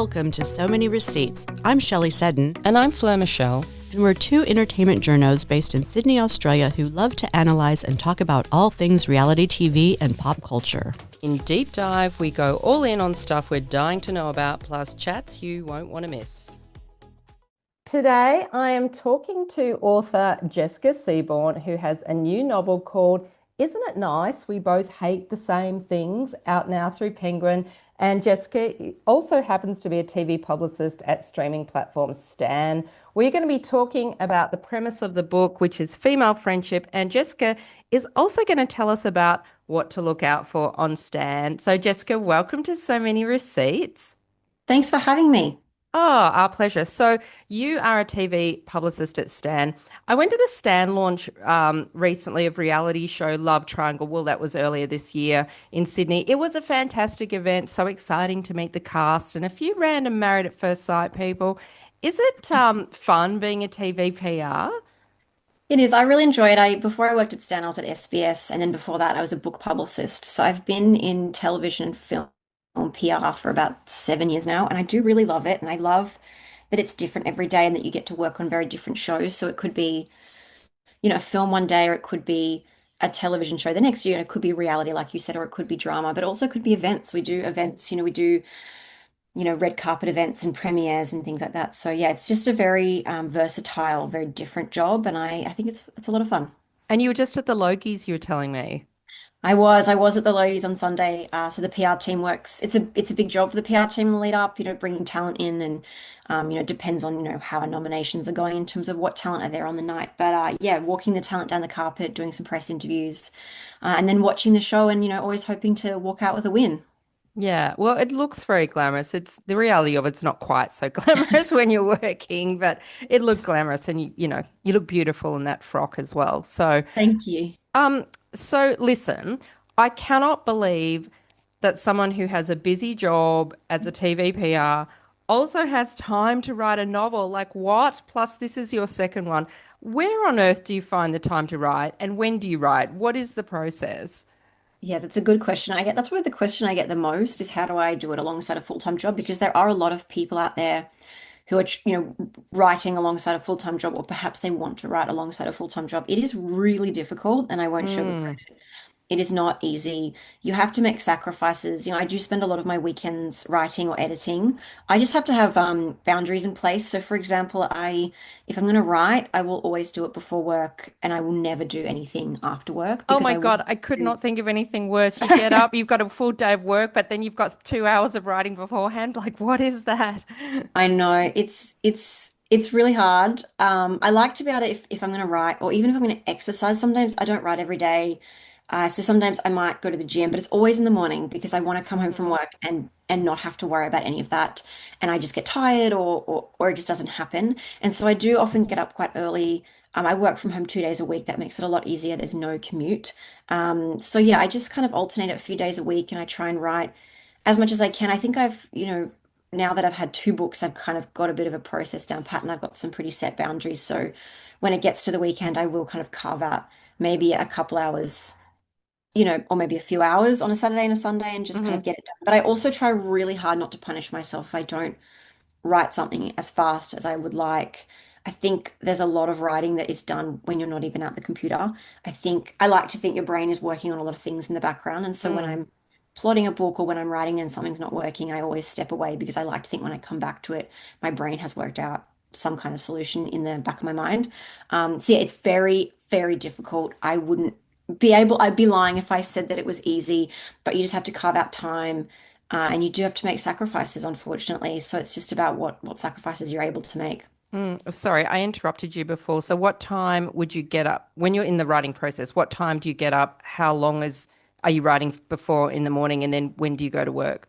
Welcome to So Many Receipts. I'm Shelley Seddon. And I'm Fleur Michelle. And we're two entertainment journos based in Sydney, Australia who love to analyse and talk about all things reality TV and pop culture. In Deep Dive, we go all in on stuff we're dying to know about, plus chats you won't want to miss. Today, I am talking to author Jessica Seaborn, who has a new novel called Isn't It Nice We Both Hate the Same Things, out now through Penguin. And Jessica also happens to be a TV publicist at streaming platform Stan. We're going to be talking about the premise of the book, which is female friendship. And Jessica is also going to tell us about what to look out for on Stan. So Jessica, welcome to So Many Receipts. Thanks for having me. Oh, our pleasure. So you are a TV publicist at Stan. I went to the Stan launch recently of reality show Love Triangle. Well, that was earlier this year in Sydney. It was a fantastic event. So exciting to meet the cast and a few random Married at First Sight people. Is it fun being a TV PR? It is. I really enjoy it. Before I worked at Stan, I was at SBS, and then before that, I was a book publicist. So I've been in television and film on PR for about 7 years now, and I do really love it. And I love that it's different every day and that you get to work on very different shows. So it could be, a film one day, or it could be a television show the next year, and it could be reality, like you said, or it could be drama, but also could be events. We do events, we do, red carpet events and premieres and things like that. So yeah, it's just a very versatile, very different job, and I think it's a lot of fun. And you were just at the Logies, you were telling me. I was at the Logies on Sunday. So the PR team works. It's a big job for the PR team in the lead up, bringing talent in, and it depends on how our nominations are going in terms of what talent are there on the night. But yeah, walking the talent down the carpet, doing some press interviews, and then watching the show, and always hoping to walk out with a win. Yeah, well, it looks very glamorous. It's the reality of it's not quite so glamorous when you're working, but it looked glamorous, and you look beautiful in that frock as well. So Thank you. So listen, I cannot believe that someone who has a busy job as a TV PR also has time to write a novel. Like what? Plus, this is your second one. Where on earth do you find the time to write, and when do you write? What is the process? Yeah, that's a good question. That's probably the question I get the most is how do I do it alongside a full-time job? Because there are a lot of people out there who are, writing alongside a full-time job, or perhaps they want to write alongside a full-time job. It is really difficult, and I won't sugarcoat it. It is not easy. You have to make sacrifices. I do spend a lot of my weekends writing or editing. I just have to have boundaries in place. So, for example, if I'm going to write, I will always do it before work, and I will never do anything after work Oh because my I God, I could not think of anything worse. You get up, you've got a full day of work, but then you've got 2 hours of writing beforehand. Like, what is that? I know it's really hard. I like to be able to if I'm going to write, or even if I'm going to exercise. Sometimes I don't write every day, so sometimes I might go to the gym, but it's always in the morning because I want to come home from work and not have to worry about any of that. And I just get tired, or it just doesn't happen. And so I do often get up quite early. I work from home 2 days a week. That makes it a lot easier. There's no commute. So yeah, I just kind of alternate it a few days a week, and I try and write as much as I can. I think now that I've had two books, I've kind of got a bit of a process down pat, and I've got some pretty set boundaries. So when it gets to the weekend, I will kind of carve out maybe a couple hours, or maybe a few hours on a Saturday and a Sunday, and just kind Hmm. of get it done. But I also try really hard not to punish myself if I don't write something as fast as I would like. I think there's a lot of writing that is done when you're not even at the computer. I like to think your brain is working on a lot of things in the background. And so when Mm. I'm plotting a book, or when I'm writing and something's not working, I always step away because I like to think when I come back to it, my brain has worked out some kind of solution in the back of my mind. So yeah, it's very, very difficult. I'd be lying if I said that it was easy, but you just have to carve out time. And you do have to make sacrifices, unfortunately. So it's just about what sacrifices you're able to make. Sorry, I interrupted you before. So what time would you get up when you're in the writing process? What time do you get up? How long are you writing before in the morning, and then when do you go to work?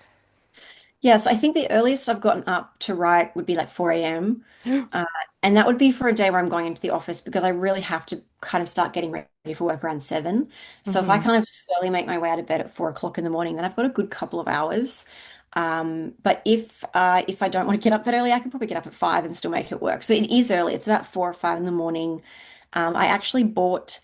Yes, I think the earliest I've gotten up to write would be like 4 a.m. Uh, and that would be for a day where I'm going into the office because I really have to kind of start getting ready for work around 7. So if I Hmm. kind of slowly make my way out of bed at 4 o'clock in the morning, then I've got a good couple of hours. But if I don't want to get up that early, I can probably get up at 5 and still make it work. So it is early. It's about 4 or 5 in the morning. I actually bought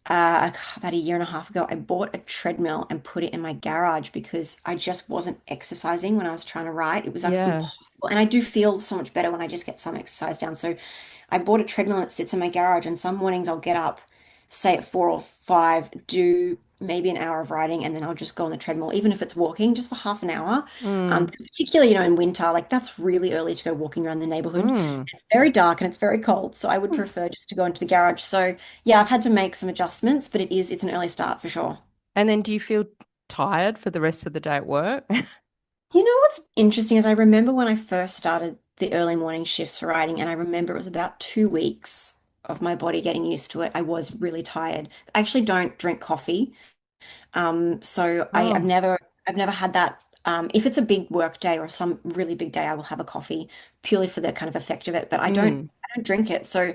about a year and a half ago, I bought a treadmill and put it in my garage because I just wasn't exercising when I was trying to write. It was like Yeah. impossible. And I do feel so much better when I just get some exercise down. So I bought a treadmill and it sits in my garage. And some mornings I'll get up, say at 4 or 5, do maybe an hour of riding, and then I'll just go on the treadmill, even if it's walking, just for half an hour. Mm, Particularly, in winter, like that's really early to go walking around the neighborhood. mm. It's very dark and it's very cold. So I would prefer just to go into the garage. So yeah, I've had to make some adjustments, but it's an early start for sure. And then do you feel tired for the rest of the day at work? You know what's interesting is I remember when I first started the early morning shifts for writing, and I remember it was about 2 weeks of my body getting used to it. I was really tired. I actually don't drink coffee. So Oh. I've never had that. If it's a big work day or some really big day, I will have a coffee purely for the kind of effect of it, but Mm. I don't drink it. So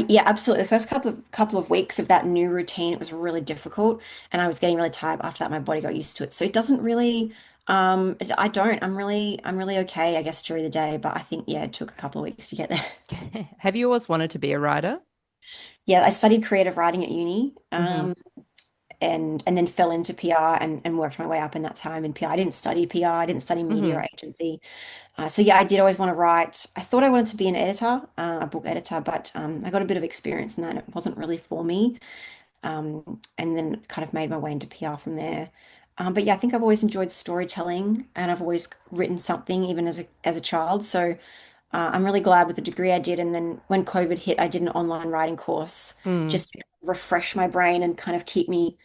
yeah, absolutely. The first couple of weeks of that new routine, it was really difficult, and I was getting really tired. After that, my body got used to it. So it doesn't really, I don't, I'm really okay, I guess, during the day, but I think, yeah, it took a couple of weeks to get there. Have you always wanted to be a writer? Yeah, I studied creative writing at uni. Hmm. And then fell into PR and worked my way up, and that's how I'm in PR. I didn't study PR, I didn't study media Hmm. or agency. So yeah, I did always want to write. I thought I wanted to be an editor, a book editor, but I got a bit of experience in that, and it wasn't really for me. And then kind of made my way into PR from there. But yeah, I think I've always enjoyed storytelling, and I've always written something, even as a child. So I'm really glad with the degree I did. And then when COVID hit, I did an online writing course Mm. just to refresh my brain and kind of keep me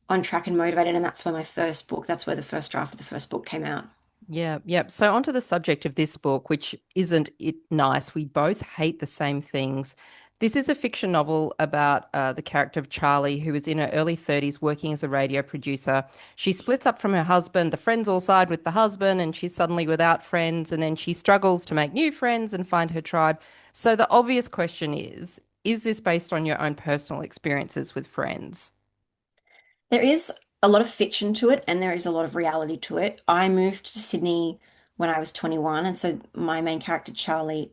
on track and motivated. And that's where the first draft of the first book came out. Yeah, yeah. So onto the subject of this book, which isn't it nice? We both hate the same things. This is a fiction novel about the character of Charlie, who is in her early 30s working as a radio producer. She splits up from her husband. The friends all side with the husband, and she's suddenly without friends. And then she struggles to make new friends and find her tribe. So the obvious question is this based on your own personal experiences with friends? There is a lot of fiction to it, and there is a lot of reality to it. I moved to Sydney when I was 21, and so my main character, Charlie,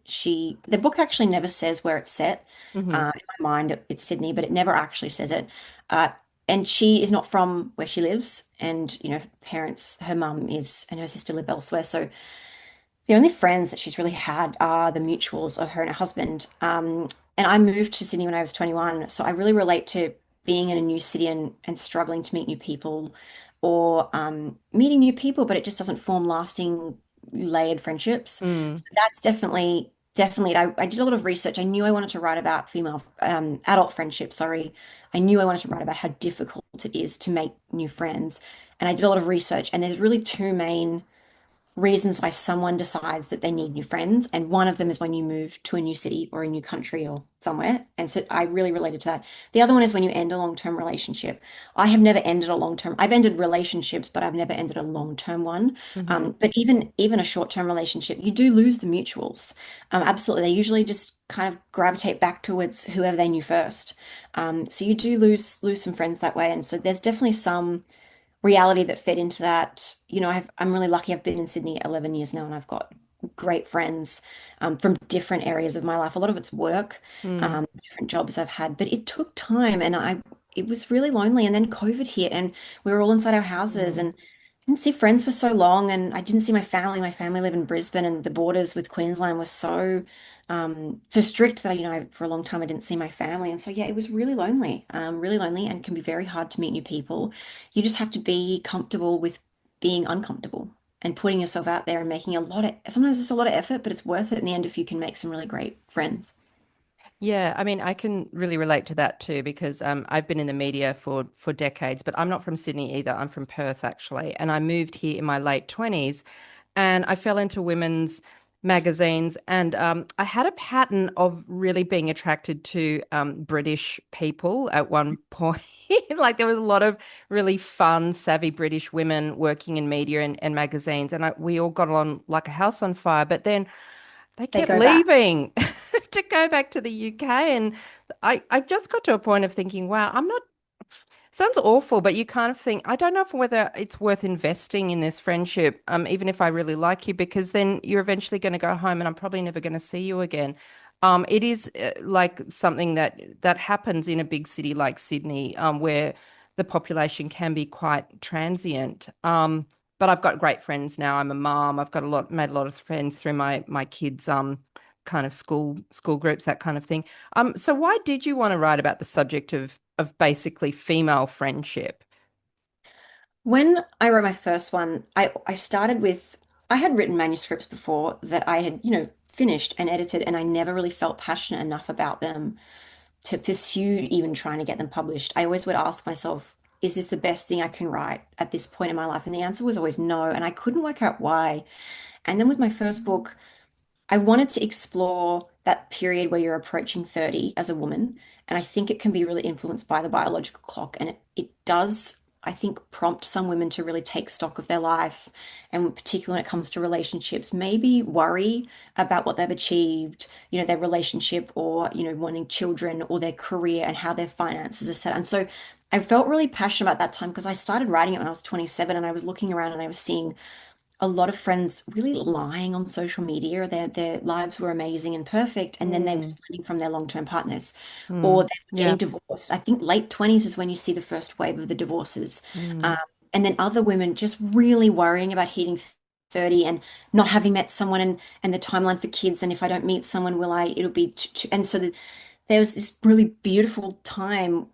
the book actually never says where it's set. Hmm. In my mind, it's Sydney, but it never actually says it. Uh, and she is not from where she lives, and her mum is, and her sister live elsewhere. So the only friends that she's really had are the mutuals of her and her husband. And I moved to Sydney when I was 21, so I really relate to being in a new city and struggling to meet new people, or meeting new people, but it just doesn't form lasting layered friendships. So Mm. that's definitely it. I did a lot of research. I knew I wanted to write about female adult friendships. Sorry, I knew I wanted to write about how difficult it is to make new friends, and I did a lot of research. And there's really two main reasons why someone decides that they need new friends. And one of them is when you move to a new city or a new country or somewhere. And so I really related to that. The other one is when you end a long-term relationship. I have never ended a long-term, I've ended relationships, but I've never ended a long-term one. Hmm. But even a short-term relationship, you do lose the mutuals. Absolutely. They usually just kind of gravitate back towards whoever they knew first. So you do lose some friends that way. And so there's definitely some reality that fed into that. I'm really lucky. I've been in Sydney 11 years now, and I've got great friends from different areas of my life. A lot of it's work, Mm. different jobs I've had, but it took time, and it was really lonely. And then COVID hit, and we were all inside our houses, Mm. and I didn't see friends for so long, and I didn't see my family. My family live in Brisbane, and the borders with Queensland was so strict that for a long time I didn't see my family, and so yeah, it was really lonely, and can be very hard to meet new people. You just have to be comfortable with being uncomfortable and putting yourself out there and making sometimes it's a lot of effort, but it's worth it in the end if you can make some really great friends. Yeah, I mean, I can really relate to that too because I've been in the media for decades, but I'm not from Sydney either. I'm from Perth actually, and I moved here in my late 20s, and I fell into women's magazines, and I had a pattern of really being attracted to British people at one point. Like there was a lot of really fun, savvy British women working in media and magazines, and we all got along like a house on fire. But then they They kept go back. leaving to go back to the UK. And I just got to a point of thinking, wow, I'm not, sounds awful, but you kind of think, I don't know whether it's worth investing in this friendship, even if I really like you, because then you're eventually going to go home and I'm probably never going to see you again. It is like something that happens in a big city like Sydney, where the population can be quite transient. But I've got great friends now. I'm a mom. I've got made a lot of friends through my kids' kind of school groups, that kind of thing. So why did you want to write about the subject of basically female friendship? When I wrote my first one, I started with, I had written manuscripts before that I had, finished and edited, and I never really felt passionate enough about them to pursue even trying to get them published. I always would ask myself, is this the best thing I can write at this point in my life? And the answer was always no, and I couldn't work out why. And then with my first book, I wanted to explore that period where you're approaching 30 as a woman. And I think it can be really influenced by the biological clock. And it does, I think, prompt some women to really take stock of their life. And particularly when it comes to relationships, maybe worry about what they've achieved, their relationship or, wanting children or their career and how their finances are set. And so I felt really passionate about that time because I started writing it when I was 27 and I was looking around and I was seeing a lot of friends really lying on social media. Their lives were amazing and perfect, and then they were Mm, splitting from their long-term partners, or mm, they were getting yeah. divorced. I think late 20s is when you see the first wave of the divorces. Um, Mm, and then other women just really worrying about hitting 30 and not having met someone and the timeline for kids. And if I don't meet someone, it'll be and so there was this really beautiful time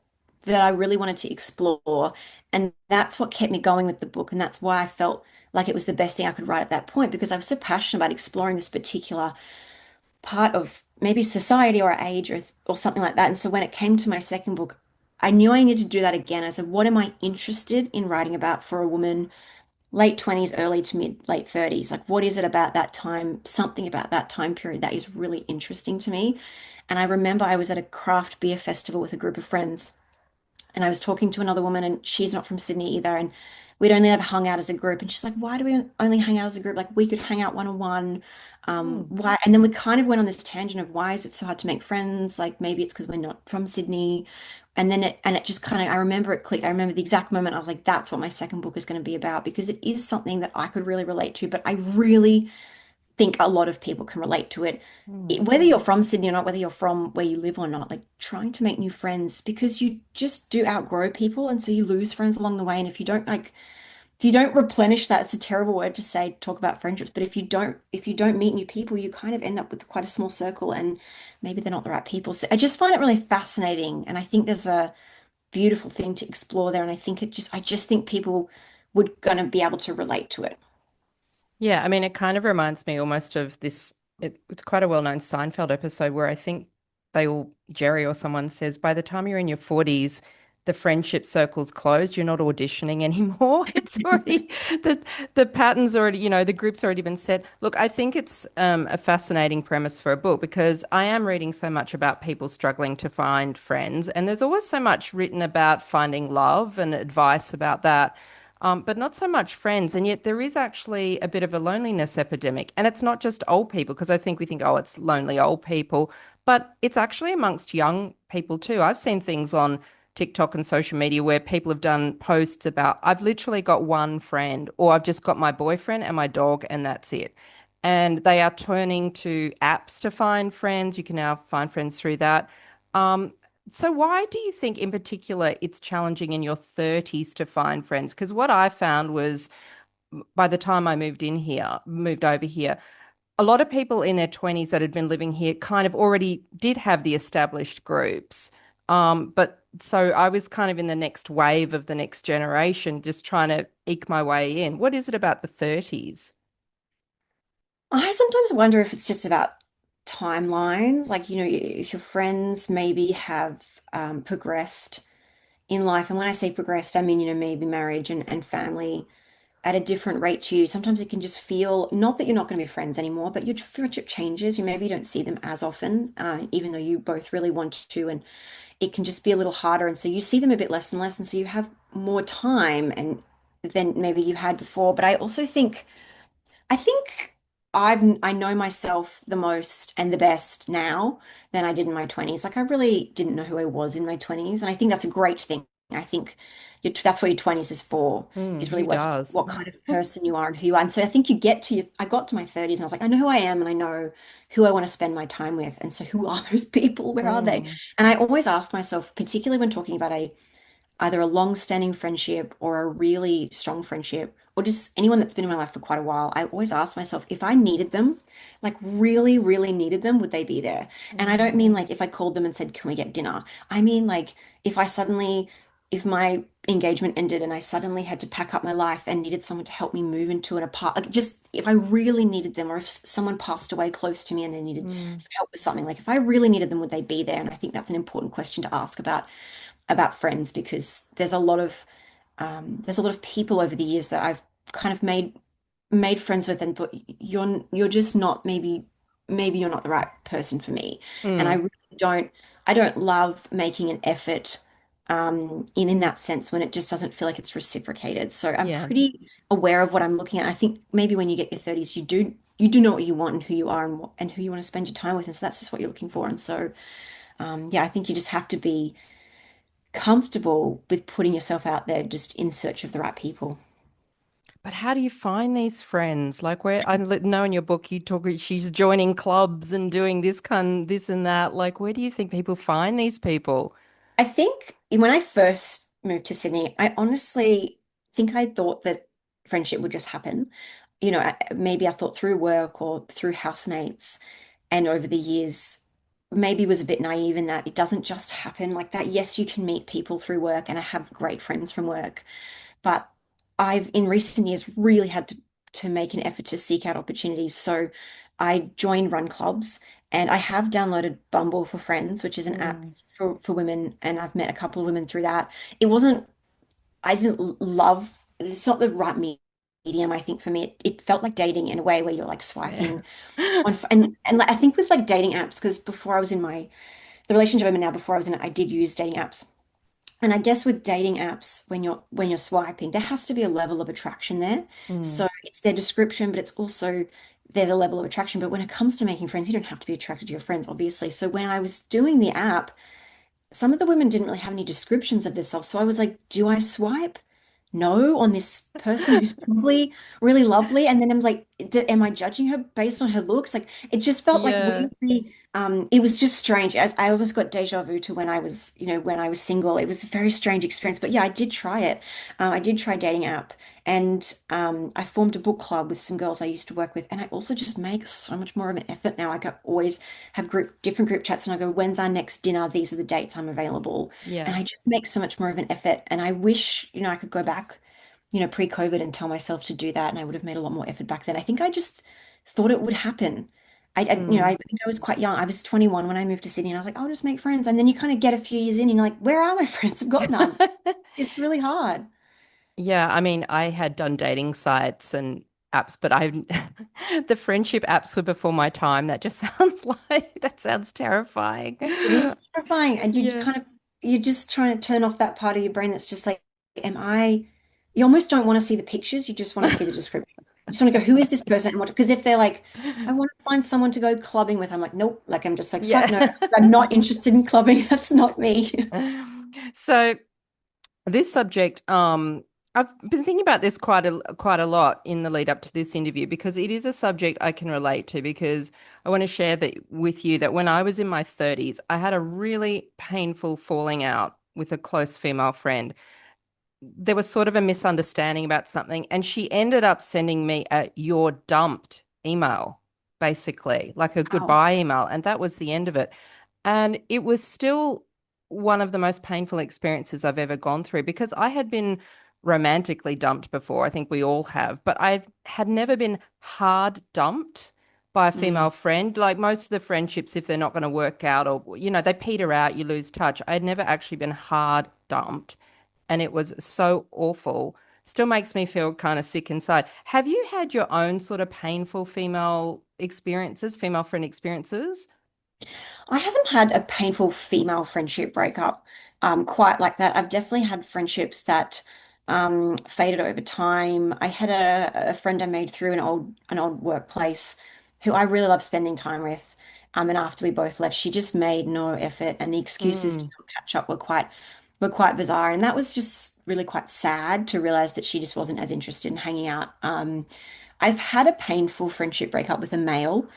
that I really wanted to explore. And that's what kept me going with the book. And that's why I felt like it was the best thing I could write at that point because I was so passionate about exploring this particular part of maybe society or age or something like that. And so when it came to my second book, I knew I needed to do that again. I said, what am I interested in writing about for a woman, late 20s, early to mid late 30s? Like, what is it about that time, something about that time period that is really interesting to me? And I remember I was at a craft beer festival with a group of friends and I was talking to another woman, and she's not from Sydney either. And we'd only ever hung out as a group. And she's like, why do we only hang out as a group? Like, we could hang out one on one. mm, Why? And then we kind of went on this tangent of why is it so hard to make friends? Like, maybe it's because we're not from Sydney. And then it just kind of, I remember it clicked. I remember the exact moment I was like, that's what my second book is going to be about because it is something that I could really relate to. But I really think a lot of people can relate to it. mm. Whether you're from Sydney or not, whether you're from where you live or not, like trying to make new friends because you just do outgrow people. And so you lose friends along the way. And if you don't replenish that, it's a terrible word to say, talk about friendships. But if you don't meet new people, you kind of end up with quite a small circle and maybe they're not the right people. So I just find it really fascinating. And I think there's a beautiful thing to explore there. And I just think people would gonna be able to relate to it. Yeah, I mean, it kind of reminds me almost of it's quite a well-known Seinfeld episode where I think Jerry or someone says, by the time you're in your 40s, the friendship circle's closed. You're not auditioning anymore. It's already the pattern's already, the group's already been set. Look, I think it's a fascinating premise for a book because I am reading so much about people struggling to find friends, and there's always so much written about finding love and advice about that. But not so much friends. And yet there is actually a bit of a loneliness epidemic. And it's not just old people, because I think we think, oh, it's lonely old people, but it's actually amongst young people too. I've seen things on TikTok and social media where people have done posts about, I've literally got one friend, or I've just got my boyfriend and my dog, and that's it. And they are turning to apps to find friends. You can now find friends through that. Um, so why do you think in particular it's challenging in your 30s to find friends? Because what I found was by the time I moved over here, a lot of people in their 20s that had been living here kind of already did have the established groups. But so I was kind of in the next wave of the next generation, just trying to eke my way in. What is it about the 30s? I sometimes wonder if it's just about timelines. Like, if your friends maybe have progressed in life. And when I say progressed, I mean, maybe marriage and family at a different rate to you. Sometimes it can just feel not that you're not going to be friends anymore, but your friendship changes. You maybe don't see them as often, even though you both really want to. And it can just be a little harder. And so you see them a bit less and less. And so you have more time and than maybe you had before. But I think I know myself the most and the best now than I did in my 20s. Like I really didn't know who I was in my 20s, and I think that's a great thing. I think that's what your 20s is for, is really Who working out does? what kind of person you are and who you are. And so I think I got to my 30s and I was like, I know who I am and I know who I want to spend my time with. And so who are those people? Where are they? Mm, And I always ask myself, particularly when talking about either a long-standing friendship or a really strong friendship, or just anyone that's been in my life for quite a while, I always ask myself if I needed them, like really, really needed them, would they be there? And I don't mm, mean like if I called them and said, "Can we get dinner?" I mean like if I suddenly, if my engagement ended and I suddenly had to pack up my life and needed someone to help me move into an apartment, like just if I really needed them, or if someone passed away close to me and I needed mm. some help with something, like if I really needed them, would they be there? And I think that's an important question to ask about friends because there's a lot of people over the years that I've kind of made friends with and thought you're just not maybe you're not the right person for me. And I Mm, really don't love making an effort in that sense when it just doesn't feel like it's reciprocated. So I'm yeah. pretty aware of what I'm looking at. I think maybe when you get your 30s, you do know what you want and who you are and who you want to spend your time with. And so that's just what you're looking for. And so yeah, I think you just have to be comfortable with putting yourself out there just in search of the right people. But how do you find these friends? Like where know in your book you talk she's joining clubs and doing this and that. Like where do you think people find these people? I think when I first moved to Sydney, I honestly think I thought that friendship would just happen. Maybe I thought through work or through housemates, and over the years, maybe was a bit naive in that it doesn't just happen like that. Yes, you can meet people through work, and I have great friends from work. But I've in recent years really had to make an effort to seek out opportunities. So I joined run clubs and I have downloaded Bumble for Friends, which is an app Mm, for women, and I've met a couple of women through that. It wasn't, I didn't love, it's not the right medium, I think, for me. It felt like dating in a way where you're like yeah. swiping on, and like, I think with like dating apps, because before I was in the relationship I'm in now, before I was in it, I did use dating apps. And I guess with dating apps, when you're swiping, there has to be a level of attraction there. Mm, So it's their description, but it's also there's a level of attraction. But when it comes to making friends, you don't have to be attracted to your friends, obviously. So when I was doing the app, some of the women didn't really have any descriptions of themselves. So I was like, do I swipe no on this person who's probably really lovely? And then I'm like, am I judging her based on her looks? Like it just felt like yeah. weirdly, it was just strange. As I almost got deja vu to when I was, when I was single. It was a very strange experience. But yeah, I did try it. I did try dating app. And I formed a book club with some girls I used to work with. And I also just make so much more of an effort now. Like I always have different group chats and I go, when's our next dinner? These are the dates I'm available. And Yeah. I just make so much more of an effort. And I wish, I could go back, pre-COVID and tell myself to do that. And I would have made a lot more effort back then. I think I just thought it would happen. I Mm. think I was quite young. I was 21 when I moved to Sydney and I was like, I'll just make friends. And then you kind of get a few years in and you're like, where are my friends? I've got none. It's really hard. Yeah, I mean, I had done dating sites and apps, but I the friendship apps were before my time. That just that sounds terrifying. It is terrifying. And Yeah. you're just trying to turn off that part of your brain that's just like, am I, you almost don't want to see the pictures. You just want to see the description. You just want to go, who is this person? And what, because if they're like, I want to find someone to go clubbing with, I'm like, nope. Like, I'm just like, swipe Yeah. no. I'm not interested in clubbing. That's not me. So this subject, I've been thinking about this quite a lot in the lead up to this interview because it is a subject I can relate to because I want to share that with you that when I was in my 30s, I had a really painful falling out with a close female friend. There was sort of a misunderstanding about something, and she ended up sending me a "you're dumped" email, basically, like a Wow. goodbye email, and that was the end of it. And it was still one of the most painful experiences I've ever gone through because I had been romantically dumped before. I think we all have, but I had never been hard dumped by a Mm, female friend. Like most of the friendships, if they're not going to work out or, they peter out, you lose touch. I'd never actually been hard dumped. And it was so awful. Still makes me feel kind of sick inside. Have you had your own sort of painful female experiences, female friend experiences? I haven't had a painful female friendship breakup quite like that. I've definitely had friendships that faded over time. I had a friend I made through an old workplace who I really loved spending time with. And after we both left, she just made no effort, and the excuses to Mm, not catch up were quite were quite bizarre. And that was just really quite sad to realize that she just wasn't as interested in hanging out. I've had a painful friendship breakup with a male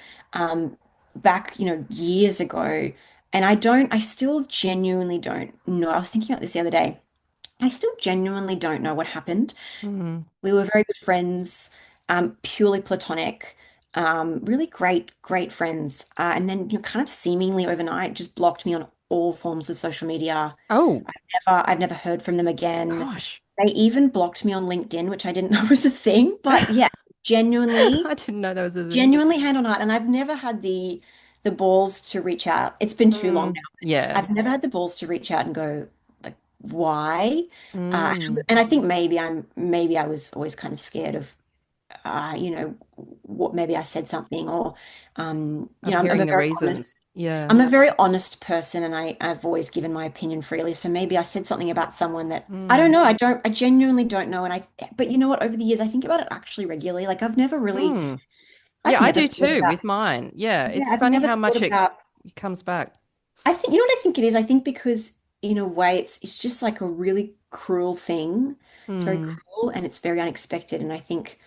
back, years ago. And I still genuinely don't know. I was thinking about this the other day. I still genuinely don't know what happened. Mm. We were very good friends, purely platonic, really great, great friends. And then, kind of seemingly overnight, just blocked me on all forms of social media. Oh, I've never heard from them again. gosh. They even blocked me on LinkedIn, which I didn't know was a thing. But yeah, genuinely, I didn't know that was a thing. genuinely hand on heart. And I've never had the balls to reach out. It's been too long Mm. now. Yeah. I've never had the balls to reach out and go, like, why? Mm. And I think maybe I was always kind of scared of what maybe I said something or Of I'm hearing a the very honest reasons. Yeah. I'm a very honest person and I've always given my opinion freely. So maybe I said something about someone that I don't Mm. know. I genuinely don't know. But you know what? Over the years, I think about it actually regularly. Like Mm. I've Yeah, I never do thought too about, with mine. Yeah. yeah, It's I've funny never how thought much about, it comes back. I think, you know what I think it is? I think because in a way it's just like a really cruel thing. It's very Mm. cruel and it's very unexpected. And I think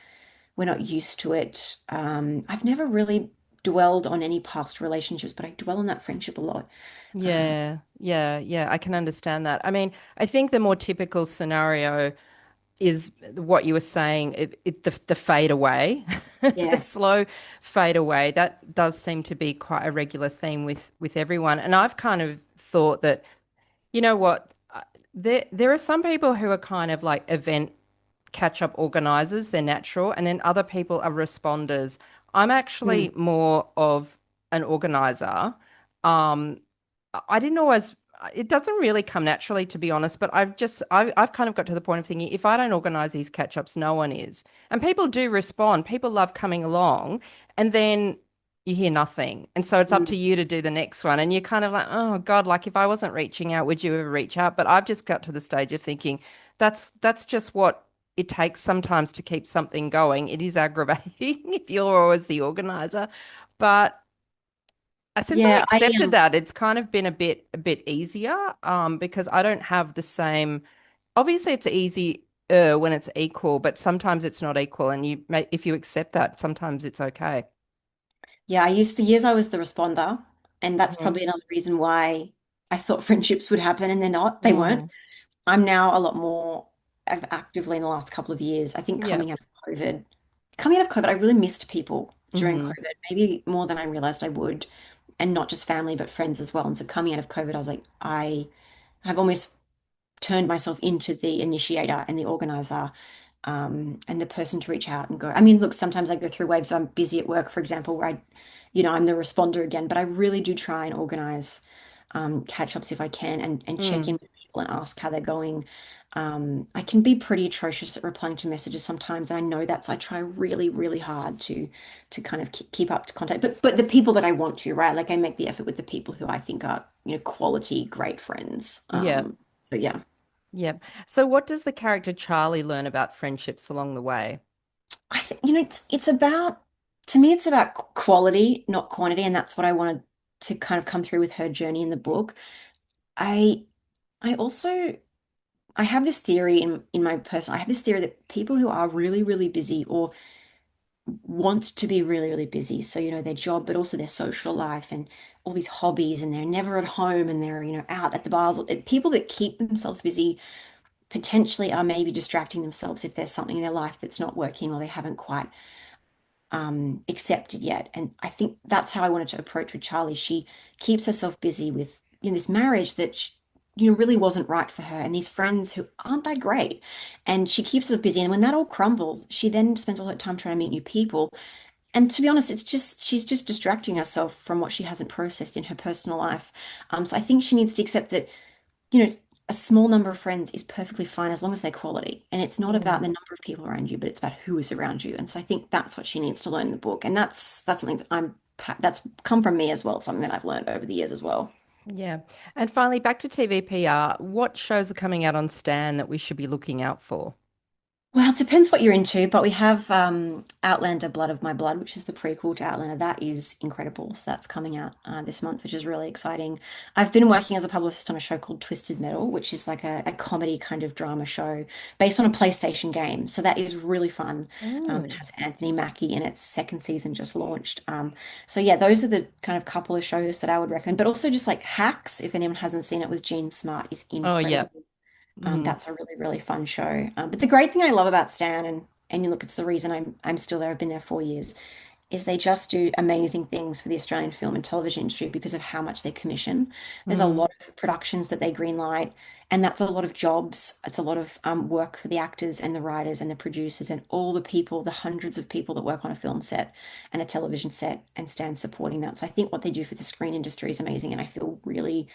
we're not used to it. I've never really dwelled on any past relationships, but I dwell on that friendship a lot. Uh, Yeah. Yeah. Yeah. I can understand that. I mean, I think the more typical scenario is what you were saying, the fade away, the yes. slow fade away. That does seem to be quite a regular theme with everyone. And I've kind of thought that, you know what, there are some people who are kind of like event catch-up organizers, they're natural, and then other people are responders. I'm Mm. actually more of an organizer. Um, I didn't always, it doesn't really come naturally, to be honest, but I've kind of got to the point of thinking if I don't organize these catch ups, no one is. And people do respond. People love coming along, and then you hear nothing. And so it's up to Mm. you to do the next one. And you're kind of like, oh God, like if I wasn't reaching out, would you ever reach out? But I've just got to the stage of thinking that's just what it takes sometimes to keep something going. It is aggravating if you're always the organizer. But since I Yeah, I accepted am. that, it's kind of been a bit easier because I don't have the same. Obviously, it's easy when it's equal, but sometimes it's not equal, and if you accept that, sometimes it's okay. Yeah, I used for years I was the responder, and that's Mhm. probably another reason why I thought friendships would happen and they're not. They weren't. Mm. I'm now a lot more actively in the last couple of years. I think Yeah. coming out of COVID, I really missed people during Hmm. COVID, maybe more than I realized I would, and not just family, but friends as well. And so coming out of COVID, I was like, I have almost turned myself into the initiator and the organizer, and the person to reach out and go. I mean, look, sometimes I go through waves. So I'm busy at work, for example, where I'm the responder again, but I really do try and organize catch-ups if I can and check in Mm. with people and ask how they're going. I can be pretty atrocious at replying to messages sometimes, and I know I try really, really hard to kind of keep up to contact. But the people that I want to, right? Like I make the effort with the people who I think are, quality, great friends. Yeah. So yeah. Yeah. So, what does the character Charlie learn about friendships along the way? I think, it's about, to me, it's about quality, not quantity, and that's what I wanted to kind of come through with her journey in the book. I I also I have this theory in my person. I have this theory that people who are really, really busy or want to be really, really busy, so their job, but also their social life and all these hobbies, and they're never at home and they're, out at the bars, or people that keep themselves busy potentially are maybe distracting themselves if there's something in their life that's not working or they haven't quite accepted yet. And I think that's how I wanted to approach with Charlie. She keeps herself busy with this marriage that really wasn't right for her and these friends who aren't that great. And she keeps herself busy. And when that all crumbles, she then spends all her time trying to meet new people. And to be honest, she's just distracting herself from what she hasn't processed in her personal life. So I think she needs to accept that you know, a small number of friends is perfectly fine as long as they're quality. And it's not about the Mm. number of people around you, but it's about who is around you. And so I think that's what she needs to learn in the book. And that's something that's come from me as well. It's something that I've learned over the years as well. Yeah. And finally, back to TV PR, what shows are coming out on Stan that we should be looking out for? Well, it depends what you're into, but we have Outlander Blood of My Blood, which is the prequel to Outlander. That is incredible. So that's coming out this month, which is really exciting. I've been working as a publicist on a show called Twisted Metal, which is like a comedy kind of drama show based on a PlayStation game. So that is really fun. It Mm. has Anthony Mackie in its second season just launched. So yeah, those are the kind of couple of shows that I would recommend. But also just like Hacks, if anyone hasn't seen it, with Gene Smart, is Oh, yeah. incredible. Mm. That's a really, really fun show. But the great thing I love about Stan, and you look, it's the reason I'm still there. I've been there 4 years, is they just do amazing things for the Australian film and television industry because of how much they commission. There's a Mm. lot of productions that they greenlight, and that's a lot of jobs. It's a lot of work for the actors and the writers and the producers and all the people, the hundreds of people that work on a film set and a television set, and Stan's supporting that. So I think what they do for the screen industry is amazing, and I feel really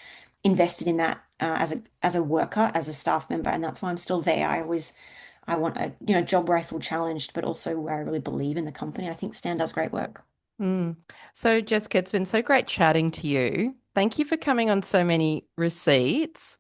invested in that as a worker, as a staff member, and that's why I'm still there. I want a job where I feel challenged, but also where I really believe in the company. I think Stan does great work. Mm. So, Jessica, it's been so great chatting to you. Thank you for coming on so many receipts.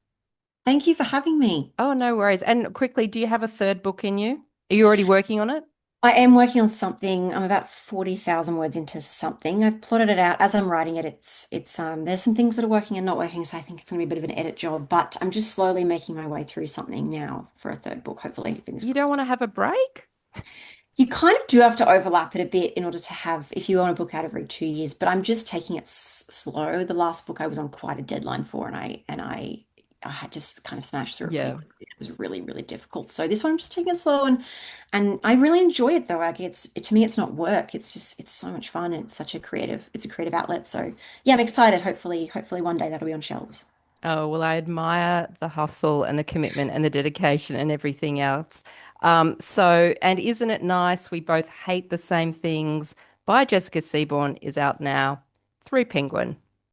Thank you for having me. Oh, no worries. And quickly, do you have a third book in you? Are you already working on it? I am working on something. I'm about 40,000 words into something. I've plotted it out as I'm writing it. It's there's some things that are working and not working, so I think it's gonna be a bit of an edit job, but I'm just slowly making my way through something now for a third book, hopefully, fingers You don't crossed. want to have a break? You kind of do have to overlap it a bit in order to have, if you want a book out every 2 years, but I'm just taking it slow. The last book I was on quite a deadline for, and I had just kind of smashed through it pretty Yeah. quickly. It was really, really difficult. So this one I'm just taking it slow, and I really enjoy it though. Like to me it's not work. It's so much fun. It's a creative outlet. So yeah, I'm excited. Hopefully one day that'll be on shelves. Oh, well, I admire the hustle and the commitment and the dedication and everything else. And isn't it nice? We both hate the same things by Jessica Seaborn is out now through Penguin.